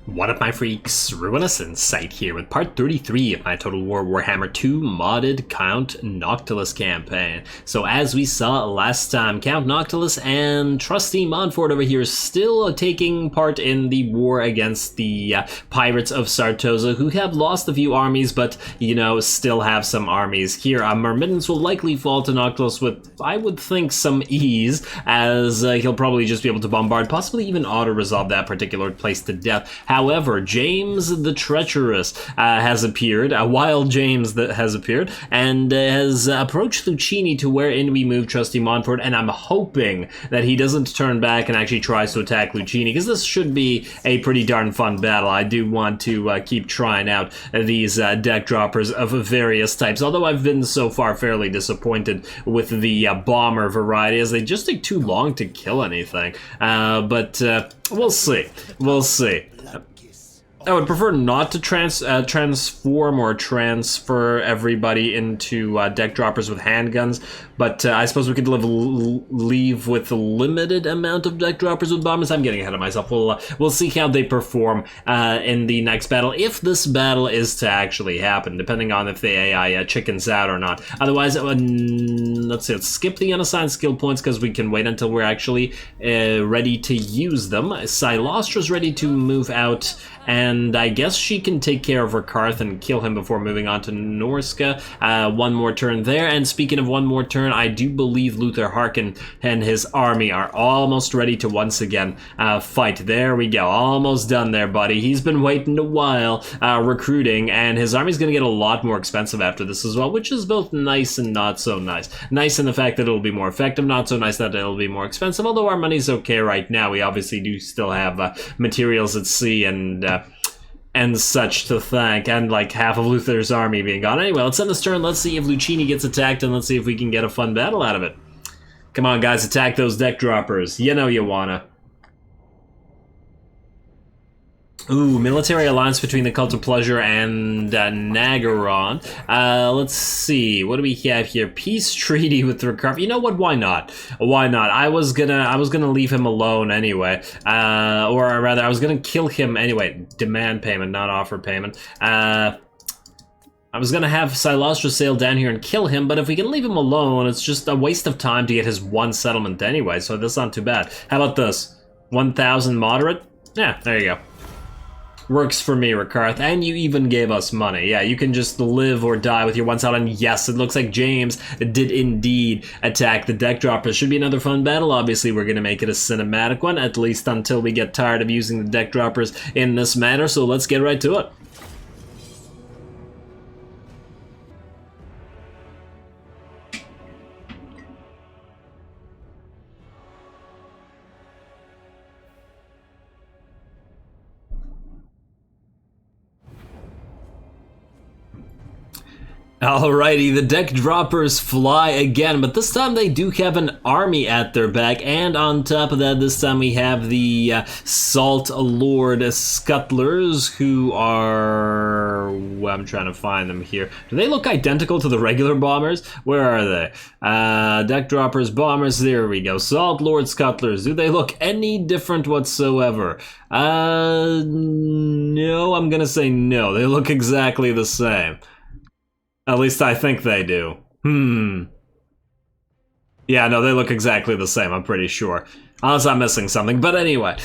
What up, my freaks? RuinousInsight here with part 33 of my Total Warhammer II modded Count Noctilus campaign. So as we saw last time, Count Noctilus and trusty Montfort over here is still taking part in the war against the pirates of Sartoza, who have lost a few armies, but, you know, still have some armies here. Mermaids will likely fall to Noctilus with, I would think, some ease, as he'll probably just be able to bombard, possibly even auto-resolve that particular place to death. However, James the Treacherous has appeared, Wild James that has appeared, and has approached Lucchini to wherein we move Trusty Montfort, and I'm hoping that he doesn't turn back and actually tries to attack Lucchini, because this should be a pretty darn fun battle. I do want to keep trying out these deck droppers of various types, although I've been so far fairly disappointed with the bomber variety, as they just take too long to kill anything, but we'll see. We'll see. I would prefer not to transform or transfer everybody into deck droppers with handguns, but I suppose we could leave with a limited amount of deck droppers with bombers. I'm getting ahead of myself. We'll see how they perform in the next battle, if this battle is to actually happen, depending on if the AI chickens out or not. Otherwise, let's skip the unassigned skill points, because we can wait until we're actually ready to use them. Silostra's ready to move out, and I guess she can take care of Rakarth and kill him before moving on to Norska. One more turn there, and speaking of one more turn, I do believe Luther Harkin and his army are almost ready to once again fight. There we go, almost done there, buddy. He's been waiting a while, recruiting, and his army's gonna get a lot more expensive after this as well, which is both nice and not so nice. Nice in the fact that it'll be more effective, not so nice that it'll be more expensive, although our money's okay right now. We obviously do still have materials at sea and such to thank, and like half of Luther's army being gone. Anyway, let's end this turn, let's see if Lucchini gets attacked, and let's see if we can get a fun battle out of it. Come on, guys, attack those deck droppers. You know you wanna. Ooh, military alliance between the Cult of Pleasure and Nagaron. Let's see, what do we have here? Peace treaty with Rakarth. You know what? Why not? Why not? I was gonna leave him alone anyway, or rather, I was gonna kill him anyway. Demand payment, not offer payment. I was gonna have Silostra sail down here and kill him, but if we can leave him alone, it's just a waste of time to get his one settlement anyway, so that's not too bad. How about this? 1,000 moderate? Yeah, there you go. Works for me, Rakarth, and you even gave us money. Yeah, you can just live or die with your one shot, and yes, it looks like James did indeed attack the deck droppers. Should be another fun battle. Obviously, we're going to make it a cinematic one, at least until we get tired of using the deck droppers in this manner, so let's get right to it. Alrighty, the deck droppers fly again, but this time they do have an army at their back, and on top of that, this time we have the Salt Lord Scuttlers, who are... well, I'm trying to find them here. Do they look identical to the regular bombers? Where are they? Deck droppers, bombers, there we go. Salt Lord Scuttlers, do they look any different whatsoever? No, I'm gonna say no. They look exactly the same. At least I think they do. Yeah, no, they look exactly the same, I'm pretty sure. Unless I'm missing something, but anyway,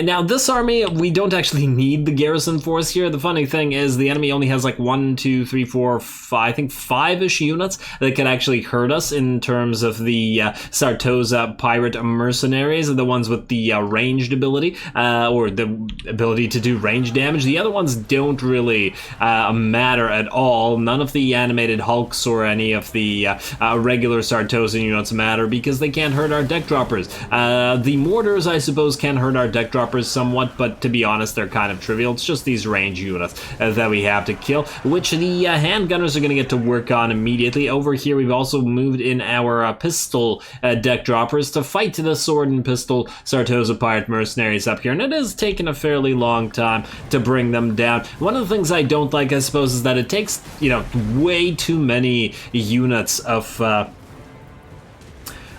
now this army, we don't actually need the garrison force here. The funny thing is the enemy only has like 1, 2, 3, 4, 5, I think 5-ish units that can actually hurt us in terms of the Sartoza pirate mercenaries, the ones with the ranged ability, or the ability to do range damage. The other ones don't really matter at all. None of the animated Hulks or any of the regular Sartoza units matter, because they can't hurt our deck droppers. The mortars, I suppose, can hurt our deck droppers somewhat, but to be honest, they're kind of trivial. It's just these range units that we have to kill, which the handgunners are going to get to work on immediately. Over here, we've also moved in our pistol deck droppers to fight the sword and pistol Sartoza pirate mercenaries up here, and it has taken a fairly long time to bring them down. One of the things I don't like, I suppose, is that it takes, you know, way too many units of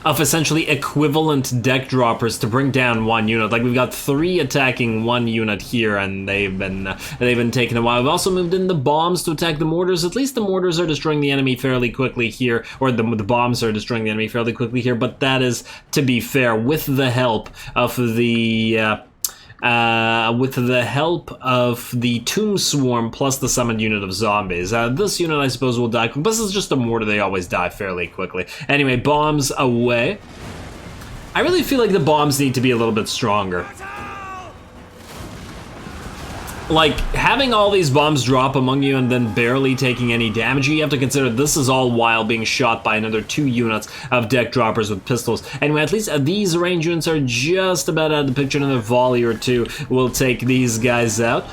of essentially equivalent deck droppers to bring down one unit. Like, we've got 3 attacking one unit here, and they've been taking a while. We've also moved in the bombs to attack the mortars. At least the mortars are destroying the enemy fairly quickly here, or the bombs are destroying the enemy fairly quickly here, but that is, to be fair, with the help of the Tomb Swarm plus the summoned unit of zombies. This unit, I suppose, will die. This is just a mortar, they always die fairly quickly. Anyway, bombs away. I really feel like the bombs need to be a little bit stronger. Like, having all these bombs drop among you and then barely taking any damage, you have to consider this is all while being shot by another 2 units of deck droppers with pistols. Anyway, at least these range units are just about out of the picture. Another volley or 2 will take these guys out.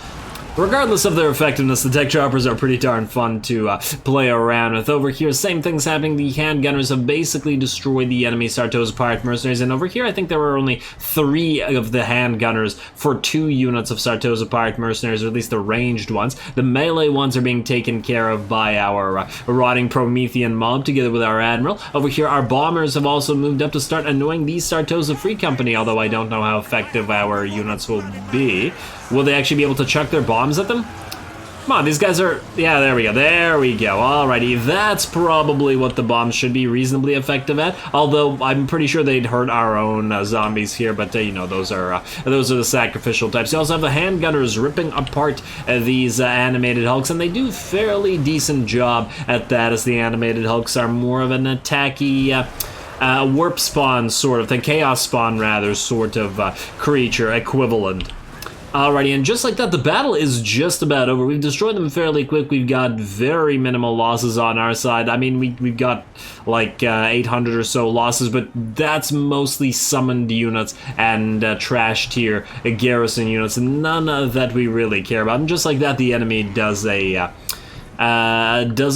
Regardless of their effectiveness, the deck droppers are pretty darn fun to play around with. Over here, same thing's happening. The handgunners have basically destroyed the enemy Sartoza pirate mercenaries, and over here I think there were only 3 of the handgunners for 2 units of Sartoza pirate mercenaries, or at least the ranged ones. The melee ones are being taken care of by our rotting Promethean mob together with our admiral. Over here, our bombers have also moved up to start annoying the Sartoza Free Company, although I don't know how effective our units will be. Will they actually be able to chuck their bombs at them? Come on, these guys are... Yeah, there we go. There we go. Alrighty, that's probably what the bombs should be reasonably effective at. Although, I'm pretty sure they'd hurt our own zombies here, but, you know, those are the sacrificial types. You also have the handgunners ripping apart these animated hulks, and they do a fairly decent job at that, as the animated hulks are more of an attacky... warp spawn sort of thing, chaos spawn rather, sort of creature equivalent. Alrighty, and just like that, the battle is just about over. We've destroyed them fairly quick. We've got very minimal losses on our side. I mean, we've got like 800 or so losses, but that's mostly summoned units and trash tier garrison units, and none of that we really care about. And just like that, the enemy does a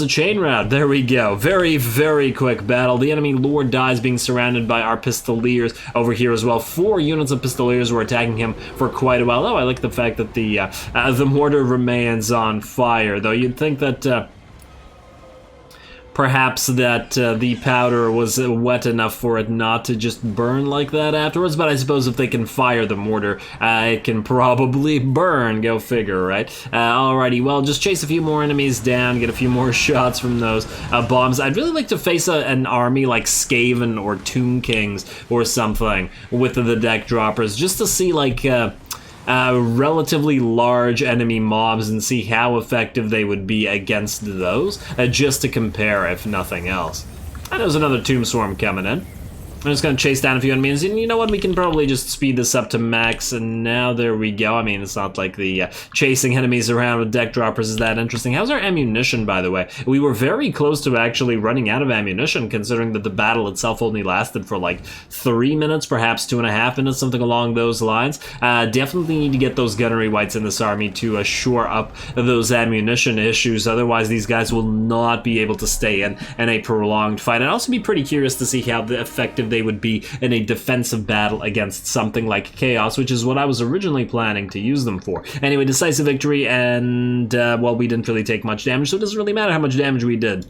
chain round. There we go. Very, very quick battle. The enemy lord dies being surrounded by our pistoliers over here as well. 4 units of pistoliers were attacking him for quite a while. Oh, I like the fact that the mortar remains on fire, though you'd think that perhaps that the powder was wet enough for it not to just burn like that afterwards, but I suppose if they can fire the mortar, it can probably burn. Go figure, right? Alrighty, well, just chase a few more enemies down, get a few more shots from those bombs. I'd really like to face an army like Skaven or Tomb Kings or something with the deck droppers, just to see, like, relatively large enemy mobs and see how effective they would be against those, just to compare, if nothing else. And there's another Tomb Swarm coming in. I'm just going to chase down a few enemies, and you know what, we can probably just speed this up to max, and now there we go. I mean, it's not like the chasing enemies around with deck droppers is that interesting. How's our ammunition, by the way? We were very close to actually running out of ammunition, considering that the battle itself only lasted for like 3 minutes, perhaps 2.5 minutes, something along those lines. Definitely need to get those gunnery wights in this army to shore up those ammunition issues, otherwise these guys will not be able to stay in a prolonged fight. I'd also be pretty curious to see how effective they would be in a defensive battle against something like Chaos, which is what I was originally planning to use them for. Anyway, decisive victory, and, well, we didn't really take much damage, so it doesn't really matter how much damage we did.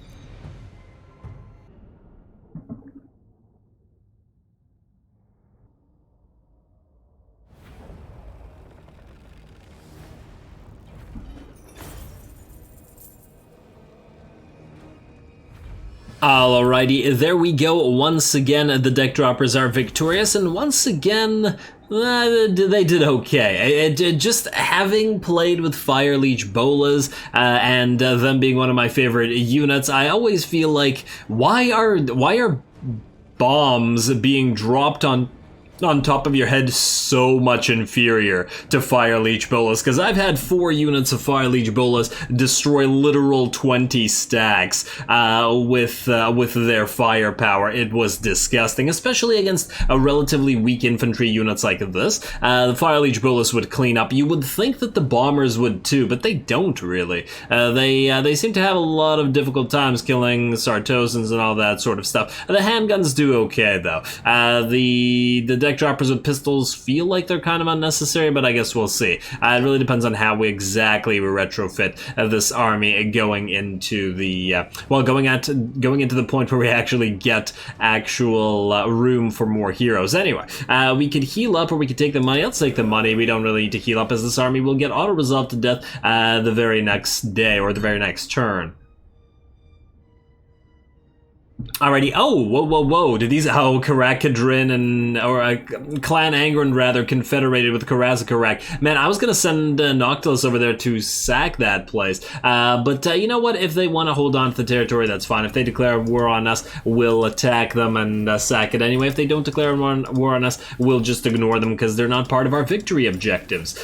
Alrighty, there we go. Once again, the deck droppers are victorious, and once again, they did okay. Just having played with Fire Leech Bolas and them being one of my favorite units, I always feel like, why are bombs being dropped on top of your head so much inferior to Fire Leech Bolas? Because I've had 4 units of Fire Leech Bolas destroy literal 20 stacks with their firepower. It was disgusting, especially against a relatively weak infantry units like this. The Fire Leech Bolas would clean up. You would think that the bombers would too, but they don't really. They seem to have a lot of difficult times killing Sartozans and all that sort of stuff. The handguns do okay though. The deck deck droppers with pistols feel like they're kind of unnecessary, but I guess we'll see. It really depends on how exactly we retrofit this army going into the going into the point where we actually get actual room for more heroes. Anyway, we could heal up or we could take the money. Let's take the money. We don't really need to heal up, as this army will get auto-resolved to death the very next day or the very next turn. Alrighty. Oh, whoa. Did these... Oh, Karakadrin and... Or Clan Angron, rather, confederated with Karazakarak. Man, I was gonna send Noctilus over there to sack that place. But you know what? If they want to hold on to the territory, that's fine. If they declare war on us, we'll attack them and sack it anyway. If they don't declare war on us, we'll just ignore them because they're not part of our victory objectives.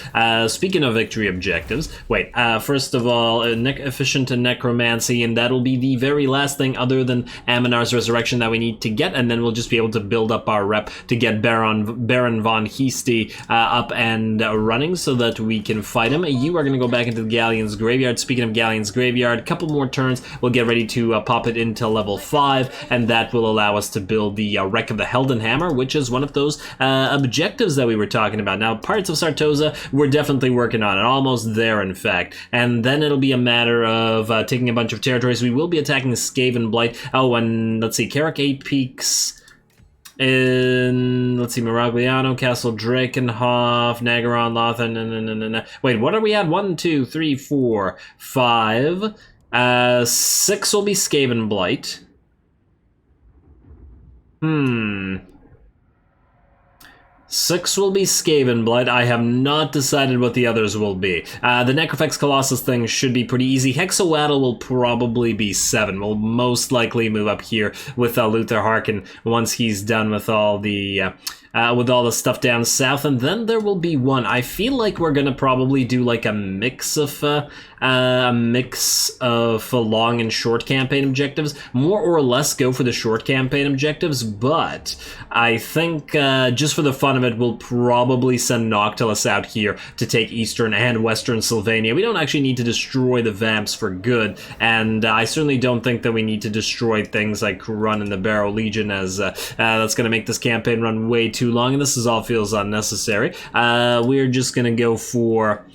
Speaking of victory objectives... Wait, first of all, efficient and necromancy, and that'll be the very last thing other than Aminar's Resurrection that we need to get, and then we'll just be able to build up our rep to get Baron von Heasty up and running so that we can fight him. You are going to go back into the Galleon's Graveyard. Speaking of Galleon's Graveyard, a couple more turns, we'll get ready to pop it into level 5, and that will allow us to build the Wreck of the Heldenhammer, which is one of those objectives that we were talking about. Now, Pirates of Sartoza, we're definitely working on it, almost there in fact, and then it'll be a matter of taking a bunch of territories. We will be attacking Skaven Blight. Oh, and let's see, Carrick 8 Peaks in, let's see, Miragliano, Castle Drakenhof, Nagaron, Lothan, wait, what are we at? 1, 2, 3, 4, 5, 6 will be Skaven Blight. 6 will be Skaven Blight. I have not decided what the others will be. The Necrofex Colossus thing should be pretty easy. Hexawaddle will probably be 7. We'll most likely move up here with Luther Harkin once he's done with all the stuff down south, and then there will be 1. I feel like we're gonna probably do like a mix of long and short campaign objectives. More or less go for the short campaign objectives, but I think just for the fun of it, we'll probably send Noctilus out here to take Eastern and Western Sylvania. We don't actually need to destroy the Vamps for good, and I certainly don't think that we need to destroy things like Run and the Barrow Legion, as that's gonna make this campaign run way too long, and this all feels unnecessary. We're just gonna go for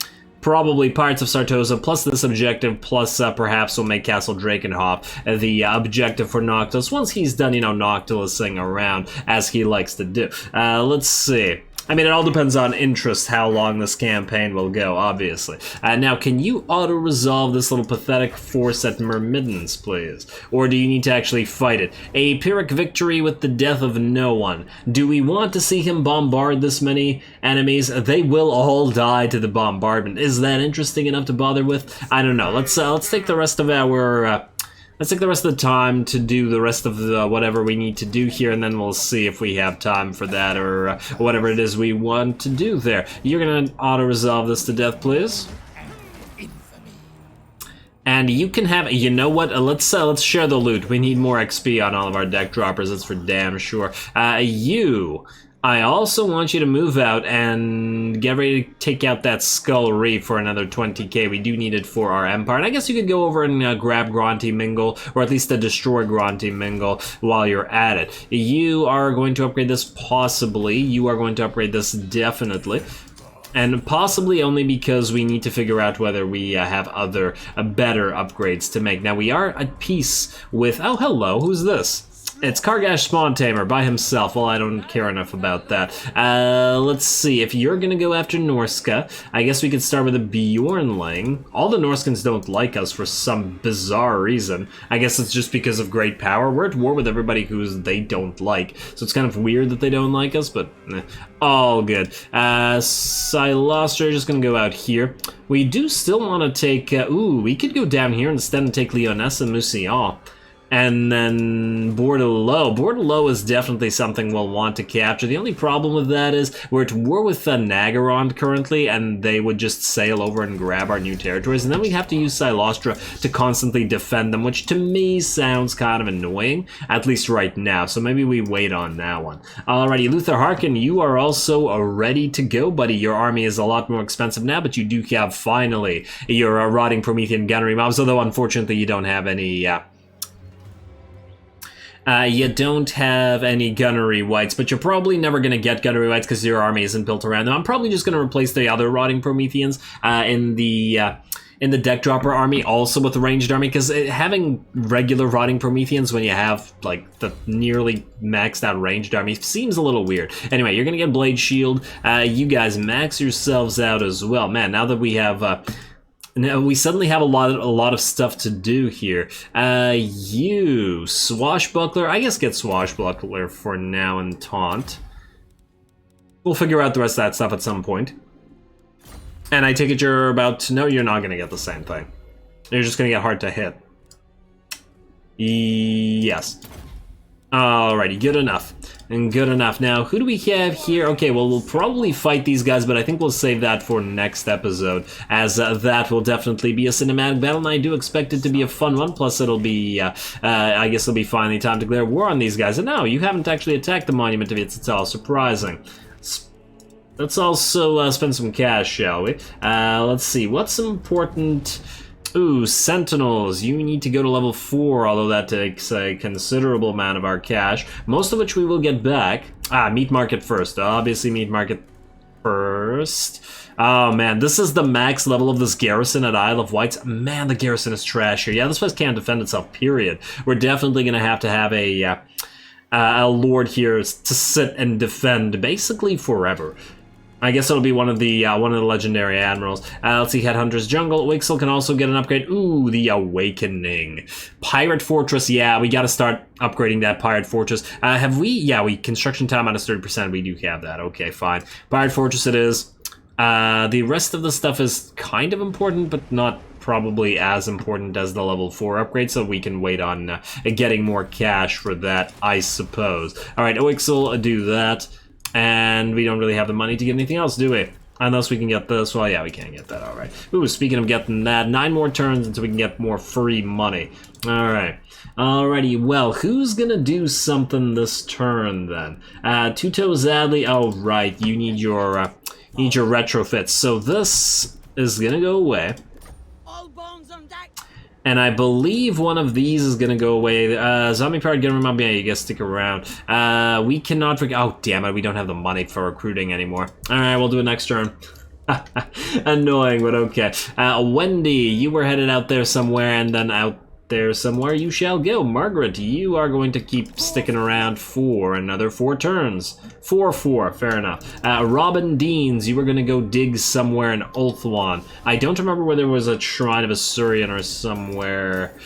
probably Pirates of Sartoza plus this objective, plus perhaps we'll make Castle Drakenhof the objective for Noctilus once he's done, you know, Noctilusing around as he likes to do. Let's see. I mean, it all depends on interest, how long this campaign will go, obviously. Now, can you auto-resolve this little pathetic force at Mermaids, please? Or do you need to actually fight it? A Pyrrhic victory with the death of no one. Do we want to see him bombard this many enemies? They will all die to the bombardment. Is that interesting enough to bother with? I don't know. Let's take the rest of our... Let's take the rest of the time to do the rest of the whatever we need to do here, and then we'll see if we have time for that or whatever it is we want to do there. You're gonna auto-resolve this to death, please. And you can have, you know what, let's share the loot. We need more XP on all of our deck droppers, that's for damn sure. I also want you to move out and get ready to take out that Skull Reef for another 20k. We do need it for our Empire. And I guess you could go over and grab Grunty Mingle, or at least destroy Grunty Mingle while you're at it. You are going to upgrade this possibly. You are going to upgrade this definitely. And possibly only because we need to figure out whether we have other better upgrades to make. Now we are at peace with... Oh, hello, who's this? It's Kargash Spawn Tamer by himself. Well, I don't care enough about that. Let's see. If you're gonna go after Norska, I guess we could start with a Bjornling. All the Norskans don't like us for some bizarre reason. I guess it's just because of great power. We're at war with everybody who they don't like. So it's kind of weird that they don't like us, but all good. Silostra just gonna go out here. We do still want to take... we could go down here instead and take Lyonesse and Mousillon. And then Bordelot. Bordelot is definitely something we'll want to capture. The only problem with that is we're at war with Nagaron currently, and they would just sail over and grab our new territories, and then we'd have to use Silostra to constantly defend them, which to me sounds kind of annoying, at least right now, so maybe we wait on that one. Alrighty, Luther Harkin, you are also ready to go, buddy. Your army is a lot more expensive now, but you do have, finally, your Rotting Promethean gunnery mobs, although unfortunately you don't have any... You don't have any gunnery whites, but you're probably never going to get gunnery whites because your army isn't built around them. I'm probably just going to replace the other rotting Prometheans in the deck dropper army also with the ranged army, because having regular rotting Prometheans when you have like the nearly maxed out ranged army seems a little weird. Anyway, you're going to get Blade Shield. You guys max yourselves out as well. Man, now that we have... now we suddenly have a lot of stuff to do here. You Swashbuckler, I guess get Swashbuckler for now and Taunt. We'll figure out the rest of that stuff at some point. And I take it you're about to... No, you're not going to get the same thing. You're just going to get hard to hit. Yes. Alrighty, good enough. And good enough. Now, who do we have here? Okay, well, we'll probably fight these guys, but I think we'll save that for next episode, as that will definitely be a cinematic battle, and I do expect it to be a fun one. Plus, it'll be, I guess it'll be finally time to declare war on these guys. And no, you haven't actually attacked the Monument of Itzatal. Surprising. Let's also spend some cash, shall we? Let's see, what's important... Ooh, Sentinels. You need to go to level 4, although that takes a considerable amount of our cash, most of which we will get back. Meat Market first. Obviously, Meat Market first. Oh, man, this is the max level of this garrison at Isle of Wights. Man, the garrison is trash here. Yeah, this place can't defend itself, period. We're definitely going to have a lord here to sit and defend basically forever. I guess it'll be one of the legendary admirals. Let's see, Headhunter's Jungle. Wixel can also get an upgrade. Ooh, the Awakening. Pirate Fortress, yeah, we gotta start upgrading that Pirate Fortress. Have we? Yeah, construction time minus 30%, we do have that. Okay, fine. Pirate Fortress it is. The rest of the stuff is kind of important, but not probably as important as the level 4 upgrade, so we can wait on getting more cash for that, I suppose. Alright, Wixel, do that. And we don't really have the money to get anything else, do we? Unless we can get this. Well, yeah, we can't get that, alright. Ooh, speaking of getting that, 9 more turns until we can get more free money. Alright. Alrighty, well, who's gonna do something this turn, then? Tuto Zadley, oh, right, you need your retrofits. So this is gonna go away. And I believe one of these is gonna go away. Zombie Powered Gunner Mob, yeah, you guys stick around. We cannot forget. Oh, damn it, we don't have the money for recruiting anymore. Alright, we'll do it next turn. Annoying, but okay. Wendy, you were headed out there somewhere, and then out there somewhere you shall go. Margaret, you are going to keep sticking around for another 4 turns. 4-4, fair enough. Robin Deans, you were going to go dig somewhere in Ulthuan. I don't remember where there was a Shrine of Assyrian or somewhere.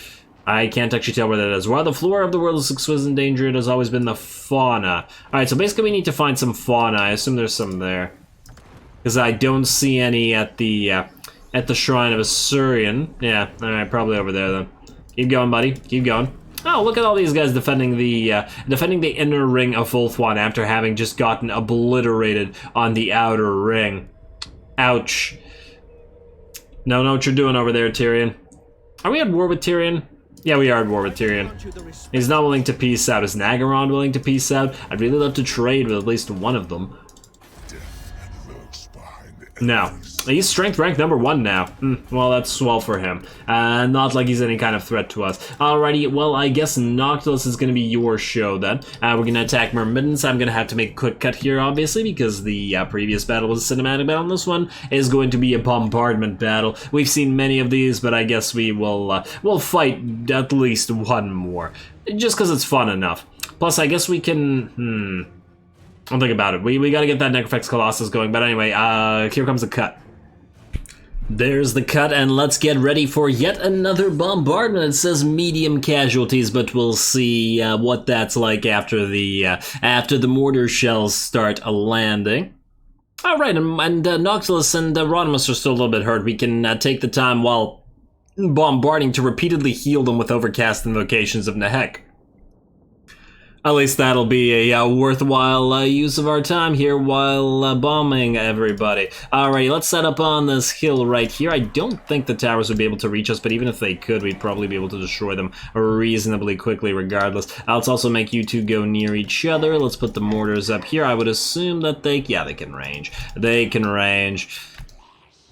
I can't actually tell where that is. While the flora of the world is exquisite and danger, it has always been the fauna. Alright, so basically we need to find some fauna. I assume there's some there, because I don't see any at the Shrine of Assyrian. Yeah, alright, probably over there then. Keep going, buddy. Keep going. Oh, look at all these guys defending the inner ring of Ulthuan after having just gotten obliterated on the outer ring. Ouch. No, know what you're doing over there, Tyrion. Are we at war with Tyrion? Yeah, we are at war with Tyrion. He's not willing to peace out. Is Nagaron willing to peace out? I'd really love to trade with at least one of them. No. He's strength rank number 1 now. Well, that's swell for him. Not like he's any kind of threat to us. Alrighty, well, I guess Noctilus is going to be your show then. We're going to attack Mermaids. I'm going to have to make a quick cut here, obviously, because the previous battle was a cinematic battle, and this one is going to be a bombardment battle. We've seen many of these, but I guess we will we'll fight at least one more, just because it's fun enough. Plus, I guess we can... I'll think about it. We got to get that Necrofex Colossus going, but anyway, here comes the cut. There's the cut, and let's get ready for yet another bombardment. It says medium casualties, but we'll see what that's like after the mortar shells start landing. All right, and Noctilus and Rodimus are still a little bit hurt. We can take the time while bombarding to repeatedly heal them with Overcast Invocations of Nehek. At least that'll be a worthwhile use of our time here while bombing everybody. Alrighty, let's set up on this hill right here. I don't think the towers would be able to reach us, but even if they could, we'd probably be able to destroy them reasonably quickly regardless. Let's also make you two go near each other. Let's put the mortars up here. I would assume that they can range. They can range.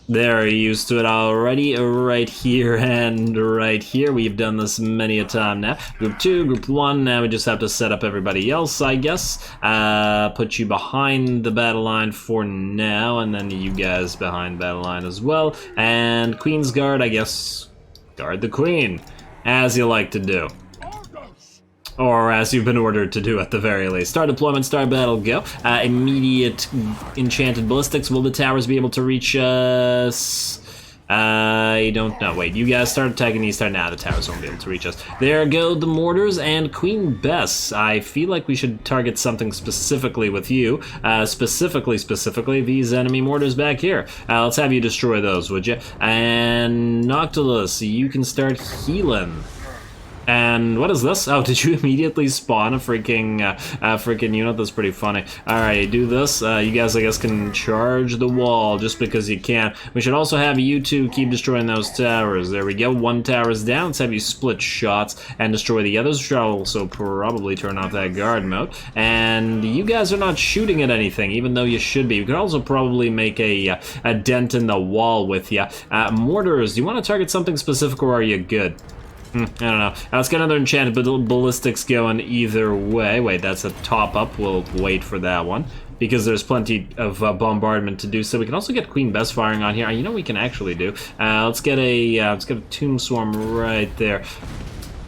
They're used to it already, right here and right here. We've done this many a time now. Group 2, Group 1, now we just have to set up everybody else, I guess. Put you behind the battle line for now, and then you guys behind battle line as well. And Queen's Guard, I guess, guard the Queen, as you like to do. Or as you've been ordered to do at the very least. Start deployment, start battle, go. Immediate enchanted ballistics. Will the towers be able to reach us? I don't know. Wait, you guys start attacking these. Now the towers won't be able to reach us. There go the mortars and Queen Bess. I feel like we should target something specifically with you. Specifically, these enemy mortars back here. Let's have you destroy those, would you? And Noctilus, you can start healing. And what is this? Oh, did you immediately spawn a freaking unit? That's pretty funny. Alright, do this. You guys, I guess, can charge the wall just because you can. We should also have you two keep destroying those towers. There we go. One tower's down. Let's have you split shots and destroy the others. Should also probably turn off that guard mode. And you guys are not shooting at anything, even though you should be. We could also probably make a dent in the wall with you. Mortars, do you want to target something specific or are you good? I don't know. Let's get another enchanted ballistics going either way. Wait, that's a top up. We'll wait for that one because there's plenty of bombardment to do. So we can also get Queen Bess firing on here. You know what we can actually do? Let's get a Tomb Swarm right there.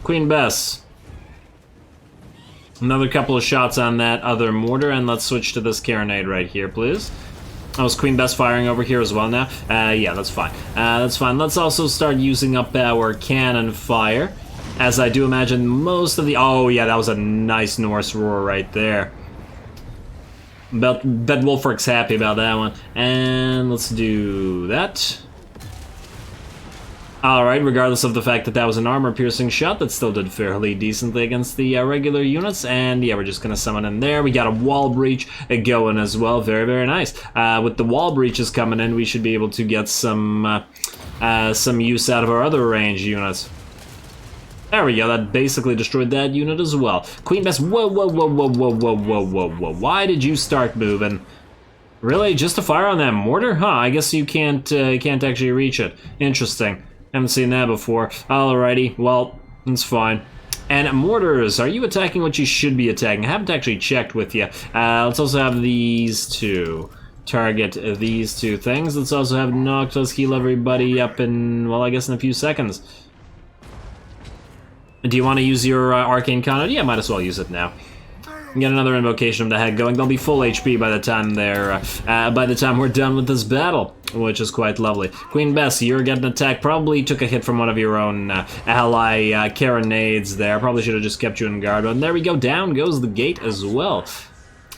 Queen Bess. Another couple of shots on that other mortar, and let's switch to this carronade right here, please. Oh, is Queen Bess firing over here as well now? Yeah, that's fine. That's fine. Let's also start using up our cannon fire, as I do imagine most of the... Oh, yeah, that was a nice Norse roar right there. Bet Wolfrick's happy about that one. And let's do that. Alright, regardless of the fact that that was an armor-piercing shot, that still did fairly decently against the regular units, and yeah, we're just gonna summon in there. We got a wall breach going as well, very, very nice. With the wall breaches coming in, we should be able to get some use out of our other range units. There we go, that basically destroyed that unit as well. Queen Bess, whoa, why did you start moving? Really, just to fire on that mortar? Huh, I guess you can't actually reach it. Interesting. Haven't seen that before. Alrighty, well, it's fine. And mortars, are you attacking what you should be attacking? I haven't actually checked with you. Let's also have these two. Target these two things. Let's also have Noctilus heal everybody up in, well, I guess in a few seconds. Do you want to use your arcane conduit? Yeah, might as well use it now. Get another invocation of the head going. They'll be full HP by the time we're done with this battle, which is quite lovely. Queen Bess, you're getting attacked. Probably took a hit from one of your own ally carronades there. Probably should have just kept you in guard. And there we go. Down goes the gate as well.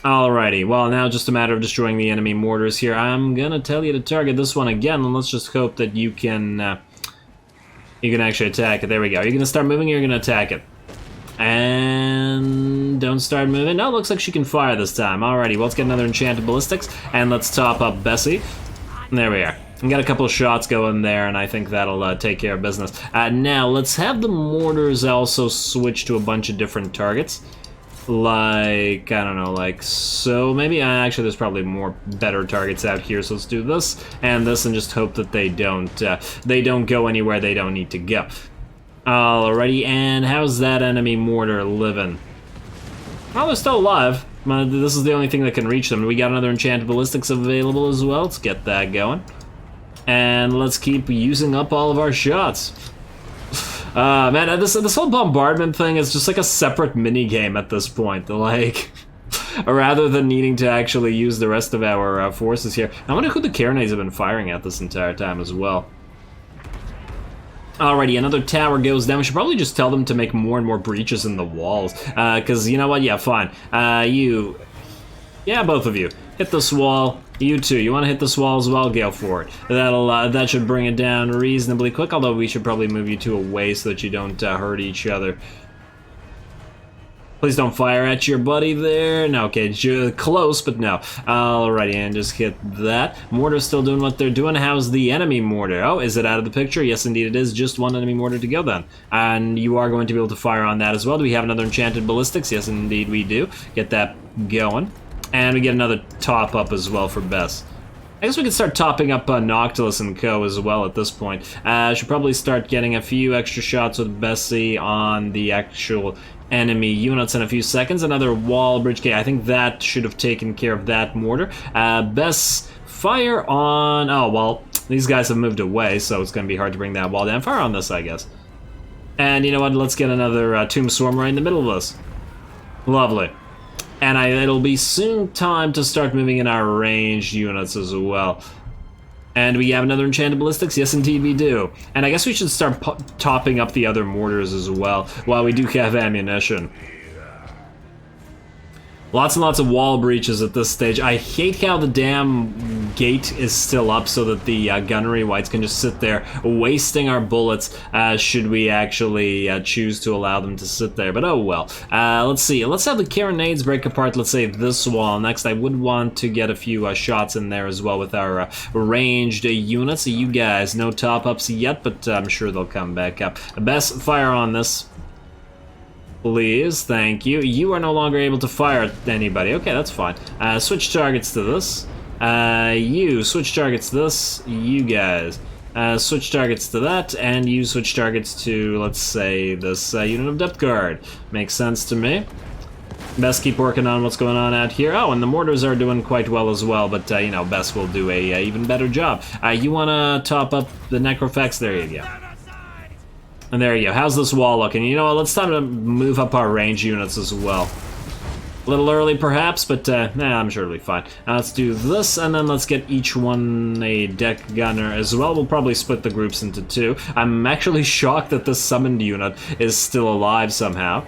Alrighty, well, now just a matter of destroying the enemy mortars here. I'm gonna tell you to target this one again, and let's just hope that you can actually attack it. There we go. You're gonna start moving, you're gonna attack it. And don't start moving. No, looks like she can fire this time. Alrighty, well, let's get another enchanted ballistics, and let's top up Bessie. There we are. We got a couple of shots going there, and I think that'll take care of business. Now, let's have the mortars also switch to a bunch of different targets. Like, I don't know, like so. Maybe, actually, there's probably more better targets out here, so let's do this and this, and just hope that they don't go anywhere they don't need to go. Alrighty, and how's that enemy mortar living? Well, they're still alive. This is the only thing that can reach them. We got another enchanted ballistics available as well. Let's get that going. And let's keep using up all of our shots. Man, this whole bombardment thing is just like a separate mini-game at this point. Like, rather than needing to actually use the rest of our forces here. I wonder who the carronades have been firing at this entire time as well. Alrighty, another tower goes down. We should probably just tell them to make more and more breaches in the walls. Because, you know what? Yeah, fine. Yeah, both of you. Hit this wall. You too. You want to hit this wall as well? Go for it. That should bring it down reasonably quick, although we should probably move you two away so that you don't hurt each other. Please don't fire at your buddy there. No, okay, close, but no. Alrighty, and just hit that. Mortar's still doing what they're doing. How's the enemy mortar? Oh, is it out of the picture? Yes, indeed it is. Just one enemy mortar to go then. And you are going to be able to fire on that as well. Do we have another enchanted ballistics? Yes, indeed we do. Get that going. And we get another top up as well for Bess. I guess we could start topping up Noctilus and Co. as well at this point. Should probably start getting a few extra shots with Bessie on the actual enemy units in a few seconds. Another wall bridge. Okay, I think that should have taken care of that mortar. Bess, fire on... Oh, well, these guys have moved away, so it's going to be hard to bring that wall down. Fire on this, I guess. And you know what? Let's get another Tomb Swarm right in the middle of this. Lovely. And it'll be soon time to start moving in our ranged units as well. And we have another enchanted ballistics? Yes, indeed we do. And I guess we should start topping up the other mortars as well, while we do have ammunition. Lots and lots of wall breaches at this stage. I hate how the damn gate is still up so that the gunnery whites can just sit there wasting our bullets should we actually choose to allow them to sit there. But oh well. Let's see. Let's have the carronades break apart, let's say, this wall. Next, I would want to get a few shots in there as well with our ranged units. You guys, no top-ups yet, but I'm sure they'll come back up. Best fire on this. Please, thank you. You are no longer able to fire at anybody. Okay, that's fine. Switch targets to this. You switch targets to this. You guys. Switch targets to that, and you switch targets to, let's say, this unit of depth guard. Makes sense to me. Best keep working on what's going on out here. Oh, and the mortars are doing quite well as well, but, you know, Best will do a even better job. You want to top up the necrophax? There you go. And there you go. How's this wall looking? You know what? Let's time to move up our range units as well. A little early, perhaps, but I'm sure it'll be fine. Let's do this, and then let's get each one a deck gunner as well. We'll probably split the groups into two. I'm actually shocked that this summoned unit is still alive somehow.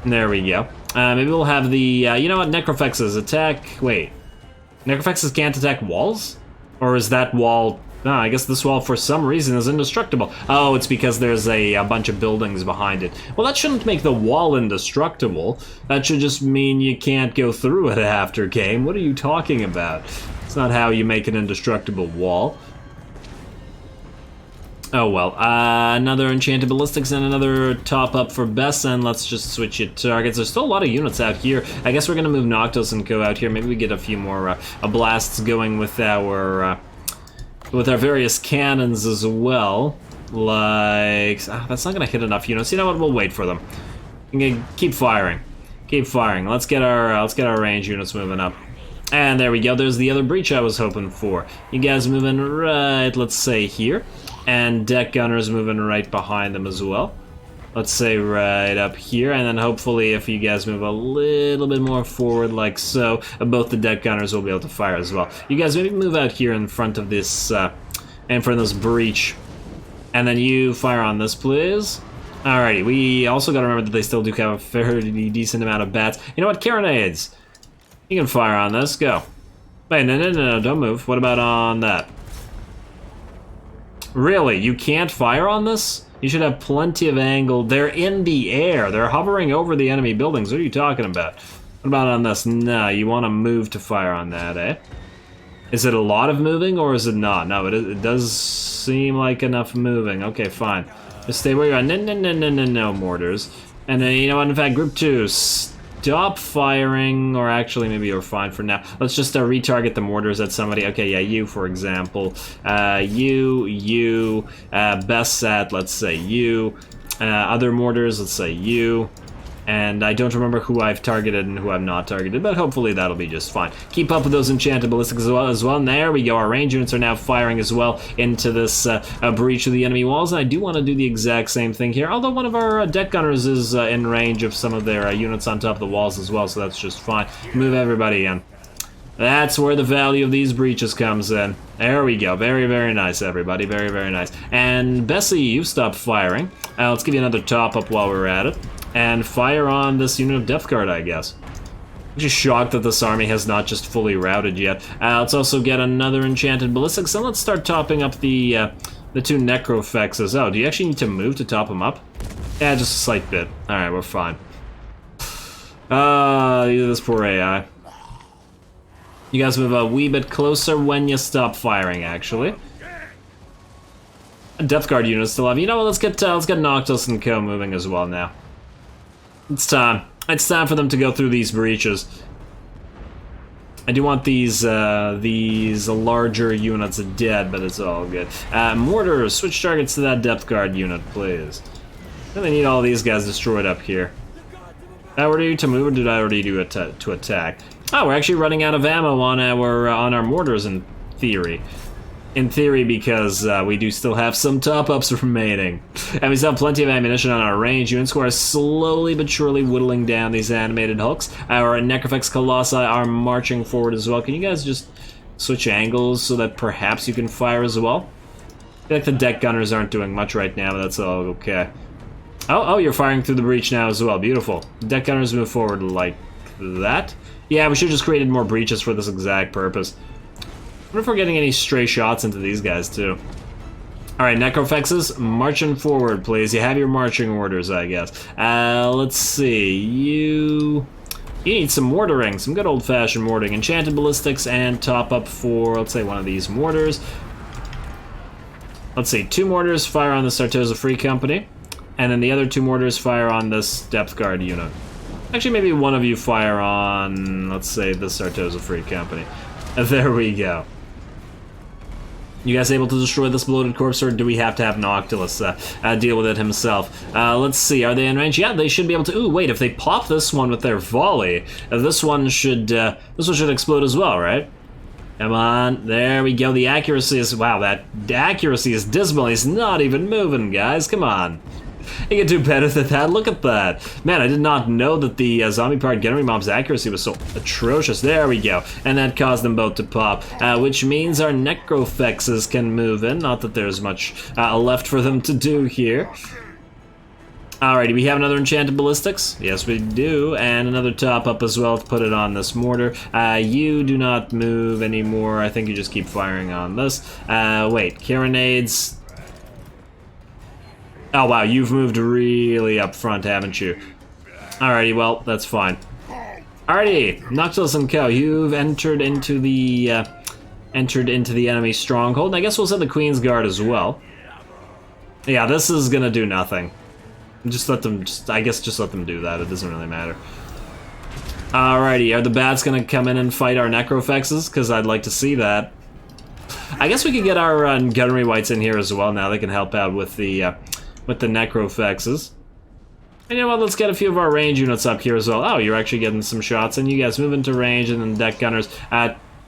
There we go. Maybe we'll have the, you know what? Necrophexes attack. Wait. Necrophexes can't attack walls? Or is that wall... No, I guess this wall for some reason is indestructible. Oh, it's because there's a bunch of buildings behind it. Well, that shouldn't make the wall indestructible. That should just mean you can't go through it after game. What are you talking about? It's not how you make an indestructible wall. Oh well, another enchanted ballistics and another top up for Bess, and let's just switch it targets. There's still a lot of units out here. I guess we're gonna move Noctilus and go out here. Maybe we get a few more blasts going with our various cannons as well. Like, that's not gonna hit enough units. You know what? We'll wait for them. Keep firing. Keep firing. Let's get our range units moving up. And there we go. There's the other breach I was hoping for. You guys moving right, let's say here. And deck gunners moving right behind them as well. Let's say right up here, and then hopefully if you guys move a little bit more forward like so, both the deck gunners will be able to fire as well. You guys maybe move out here in front of this breach, and then you fire on this, please. Alrighty, we also gotta remember that they still do have a fairly decent amount of bats. You know what, carronades? You can fire on this, go. Wait, no, don't move. What about on that? Really, you can't fire on this? You should have plenty of angle. They're in the air. They're hovering over the enemy buildings. What are you talking about? What about on this? No, you want to move to fire on that, eh? Is it a lot of moving or is it not? No, it does seem like enough moving. Okay, fine. Just stay where you're at. No, mortars. And then, you know what, in fact, group 2, stop firing, or actually maybe you're fine for now. Let's just retarget the mortars at somebody. Okay, yeah, you, for example. You, best at, let's say you. Other mortars, let's say you. And I don't remember who I've targeted and who I've not targeted, but hopefully that'll be just fine. Keep up with those enchanted ballistics as well. And there we go. Our range units are now firing as well into this breach of the enemy walls. And I do want to do the exact same thing here, although one of our deck gunners is in range of some of their units on top of the walls as well, so that's just fine. Move everybody in. That's where the value of these breaches comes in. There we go. Very, very nice, everybody. Very, very nice. And Bessie, you stopped firing. Let's give you another top up while we're at it. And fire on this unit of depth guard, I guess. I'm just shocked that this army has not just fully routed yet. Let's also get another enchanted ballistics, and let's start topping up the 2 necrophexes. Oh, do you actually need to move to top them up? Yeah, just a slight bit. Alright, we're fine. This poor AI. You guys move a wee bit closer when you stop firing, actually. Depth guard units still have. You know what? Let's get Noctilus and Co moving as well now. It's time. It's time for them to go through these breaches. I do want these larger units dead, but it's all good. Mortars, switch targets to that depth guard unit, please. Really need all these guys destroyed up here. Did I already to move, or did I already do to attack? Oh, we're actually running out of ammo on our mortars in theory. In theory, because we do still have some top-ups remaining. And we still have plenty of ammunition on our range units who are slowly but surely whittling down these animated hulks. Our Necrofex Colossi are marching forward as well. Can you guys just switch angles so that perhaps you can fire as well? I feel like the deck gunners aren't doing much right now, but that's all okay. Oh, you're firing through the breach now as well. Beautiful. Deck gunners move forward like that. Yeah, we should have just created more breaches for this exact purpose. I wonder if we're getting any stray shots into these guys, too. Alright, Necrofexes, marching forward, please. You have your marching orders, I guess. Let's see. You need some mortaring, some good old-fashioned mortaring. Enchanted ballistics and top up for, let's say, one of these mortars. Let's see, 2 mortars fire on the Sartoza Free Company, and then the other 2 mortars fire on this depth guard unit. Actually, maybe one of you fire on, let's say, the Sartoza Free Company. There we go. You guys able to destroy this bloated corpse, or do we have to have Noctilus deal with it himself? Let's see, are they in range? Yeah, they should be able to. Ooh, wait, if they pop this one with their volley, this one should explode as well, right? Come on, there we go. The accuracy is, wow, that accuracy is dismal. He's not even moving, guys. Come on. You can do better than that. Look at that. Man, I did not know that the zombie-powered gunnery mob's accuracy was so atrocious. There we go. And that caused them both to pop, which means our Necrofexes can move in. Not that there's much left for them to do here. Alrighty, we have another Enchanted Ballistics. Yes, we do. And another top-up as well to put it on this mortar. You do not move anymore. I think you just keep firing on this. Wait, carronades. Oh wow, you've moved really up front, haven't you? Alrighty, well, that's fine. Alrighty, Noctilus and Co., you've entered into the enemy stronghold. And I guess we'll send the Queen's Guard as well. Yeah, this is gonna do nothing. Just let them, I guess just let them do that, it doesn't really matter. Alrighty, are the bats gonna come in and fight our Necrofexes? Because I'd like to see that. I guess we could get our gunnery wights in here as well now. They can help out with the Necrofexes. And you know what, let's get a few of our range units up here as well. Oh, you're actually getting some shots, and you guys move into range, and then deck gunners,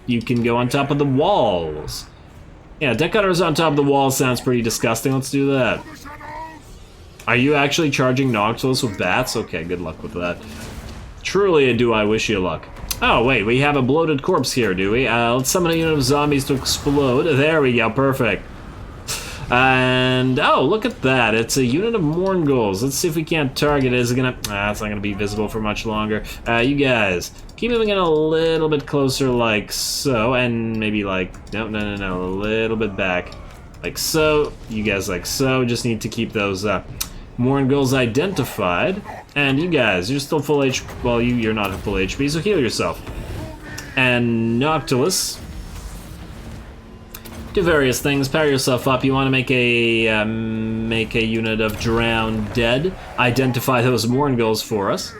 you can go on top of the walls. Yeah, deck gunners on top of the walls sounds pretty disgusting. Let's do that. Are you actually charging Noctilus with bats? Okay, good luck with that. Truly do I wish you luck. Oh, wait, we have a bloated corpse here, do we? Let's summon a unit of zombies to explode. There we go, perfect. And, oh, look at that. It's a unit of Mourngulls. Let's see if we can't target it. Is it gonna... it's not gonna be visible for much longer. You guys, keep moving in a little bit closer like so, and maybe like... No, a little bit back. Like so. You guys like so. Just need to keep those Mourngulls identified. And you guys, you're still full HP. Well, you're not full HP, so heal yourself. And Noctilus... do various things, power yourself up. You want to make a unit of drowned dead. Identify those Mourngulls for us.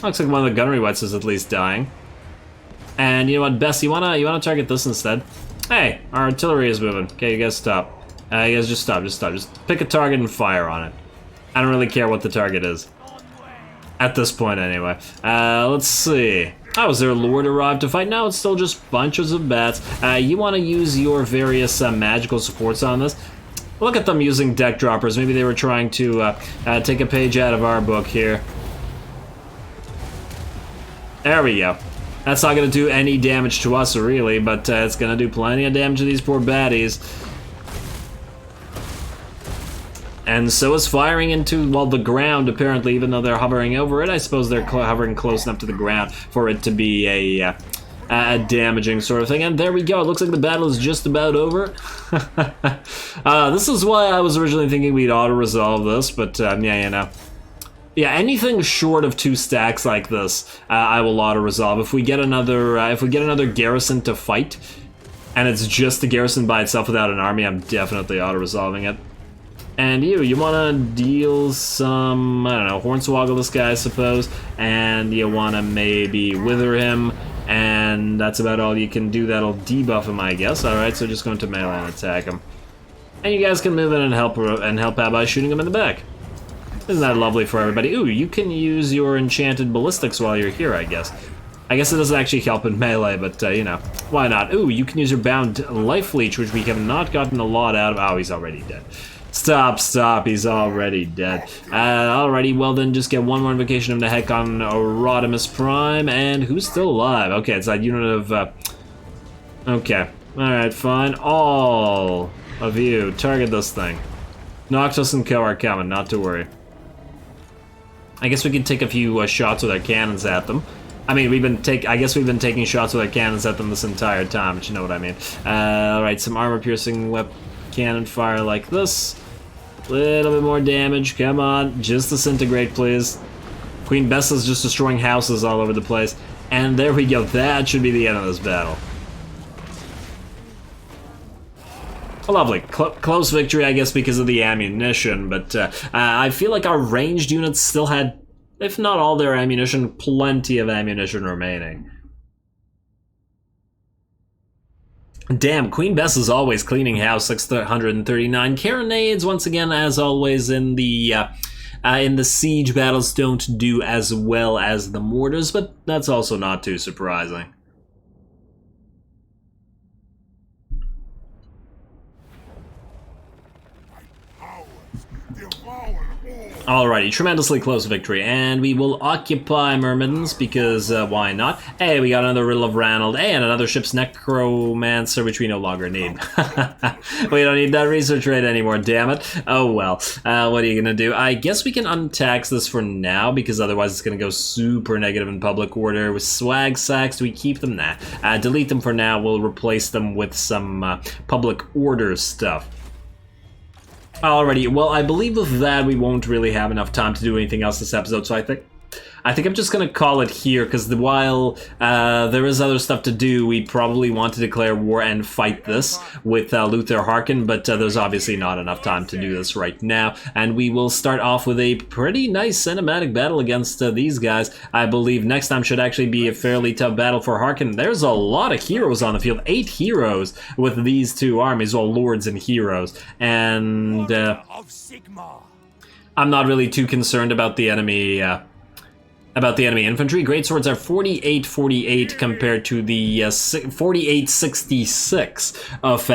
Looks like one of the gunnery wights is at least dying. And you know what, Bess, you wanna target this instead? Hey, our artillery is moving. Okay, you guys stop. You guys just stop. Just pick a target and fire on it. I don't really care what the target is. At this point, anyway. Let's see. Oh, is there a lord arrived to fight? No, it's still just bunches of bats. You want to use your various magical supports on this. Look at them using deck droppers. Maybe they were trying to take a page out of our book here. There we go. That's not going to do any damage to us, really, but it's going to do plenty of damage to these poor baddies. And so is firing into, well, the ground, apparently, even though they're hovering over it. I suppose they're hovering close enough to the ground for it to be a damaging sort of thing. And there we go. It looks like the battle is just about over. This is why I was originally thinking we'd auto-resolve this, but, yeah, you know. Yeah, anything short of 2 stacks like this, I will auto-resolve. If we get another garrison to fight, and it's just the garrison by itself without an army, I'm definitely auto-resolving it. And you wanna deal some, I don't know, Hornswoggle this guy, I suppose, and you wanna maybe wither him, and that's about all you can do that'll debuff him, I guess. Alright, so just go into melee and attack him. And you guys can move in and help out by shooting him in the back. Isn't that lovely for everybody? Ooh, you can use your enchanted ballistics while you're here, I guess. I guess it doesn't actually help in melee, but, you know, why not? Ooh, you can use your bound life leech, which we have not gotten a lot out of. Oh, he's already dead. Stop, he's already dead. Alrighty, well then just get one more invocation of the heck on Rodimus Prime, and who's still alive? Okay, it's that unit of, okay. Alright, fine. All of you, target this thing. Noctilus and Co are coming, not to worry. I guess we can take a few shots with our cannons at them. I mean, I guess we've been taking shots with our cannons at them this entire time, but you know what I mean. Alright, some armor-piercing cannon fire like this. Little bit more damage, come on, just disintegrate, please. Queen Bessa's just destroying houses all over the place. And there we go, that should be the end of this battle. Lovely, close victory, I guess, because of the ammunition, but I feel like our ranged units still had, if not all their ammunition, plenty of ammunition remaining. Damn, Queen Bess is always cleaning house 639. Carronades, once again, as always, in the siege battles don't do as well as the mortars, but that's also not too surprising. Alrighty, tremendously close victory, and we will occupy Mermaids because why not? Hey, we got another Riddle of Ranald, hey, and another ship's Necromancer, which we no longer need. We don't need that research rate anymore, damn it. Oh well, what are you gonna do? I guess we can untax this for now, because otherwise it's gonna go super negative in public order. With swag sacks, do we keep them? Nah. Delete them for now, we'll replace them with some public order stuff. Alrighty, well, I believe with that we won't really have enough time to do anything else this episode, so I think I'm just gonna call it here, because while there is other stuff to do, we probably want to declare war and fight this with Luther Harkin, but there's obviously not enough time to do this right now, and we will start off with a pretty nice cinematic battle against these guys. I believe next time should actually be a fairly tough battle for Harkin. There's a lot of heroes on the field, 8 heroes with these two armies, well, lords and heroes, and I'm not really too concerned about the enemy infantry. Greatswords are 48-48 compared to the 48-66 of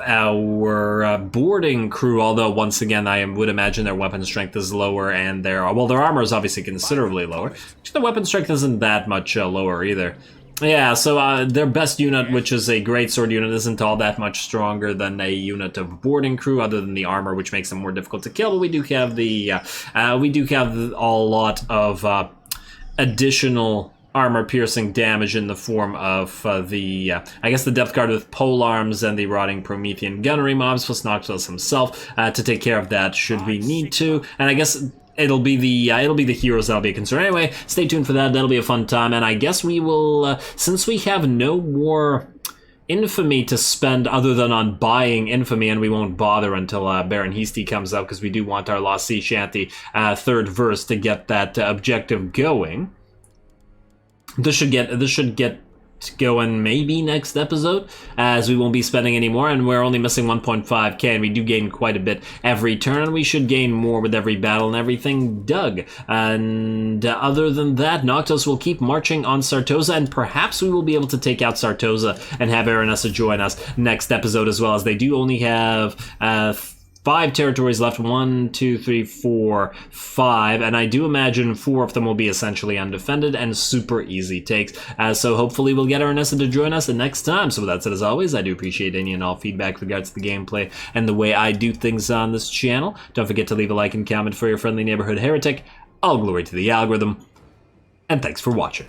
our boarding crew, although once again I would imagine their weapon strength is lower, and their armor is obviously considerably lower. The weapon strength isn't that much lower either. Yeah, so their best unit, which is a greatsword unit, isn't all that much stronger than a unit of boarding crew, other than the armor, which makes them more difficult to kill. But we do have a lot of additional armor-piercing damage in the form of I guess the Depth Guard with pole arms and the rotting Promethean gunnery mobs, plus Noctilus himself to take care of that should we need to. And I guess it'll be the heroes that'll be a concern. Anyway, stay tuned for that. That'll be a fun time, and I guess we will, since we have no more infamy to spend other than on buying infamy, and we won't bother until Baron Hasty comes up, because we do want our Lost Sea Shanty third verse to get that objective going. This should get going maybe next episode, as we won't be spending any more, and we're only missing 1.5k, and we do gain quite a bit every turn, and we should gain more with every battle and everything dug. And other than that, Noctilus will keep marching on Sartoza, and perhaps we will be able to take out Sartoza and have Aranessa join us next episode, as well, as they do only have 5 territories left. 1, 2, 3, 4, 5, and I do imagine 4 of them will be essentially undefended and super easy takes. So hopefully we'll get Aranessa to join us the next time. So with that said, as always, I do appreciate any and all feedback with regards to the gameplay and the way I do things on this channel. Don't forget to leave a like and comment for your friendly neighborhood heretic. All glory to the algorithm, and thanks for watching.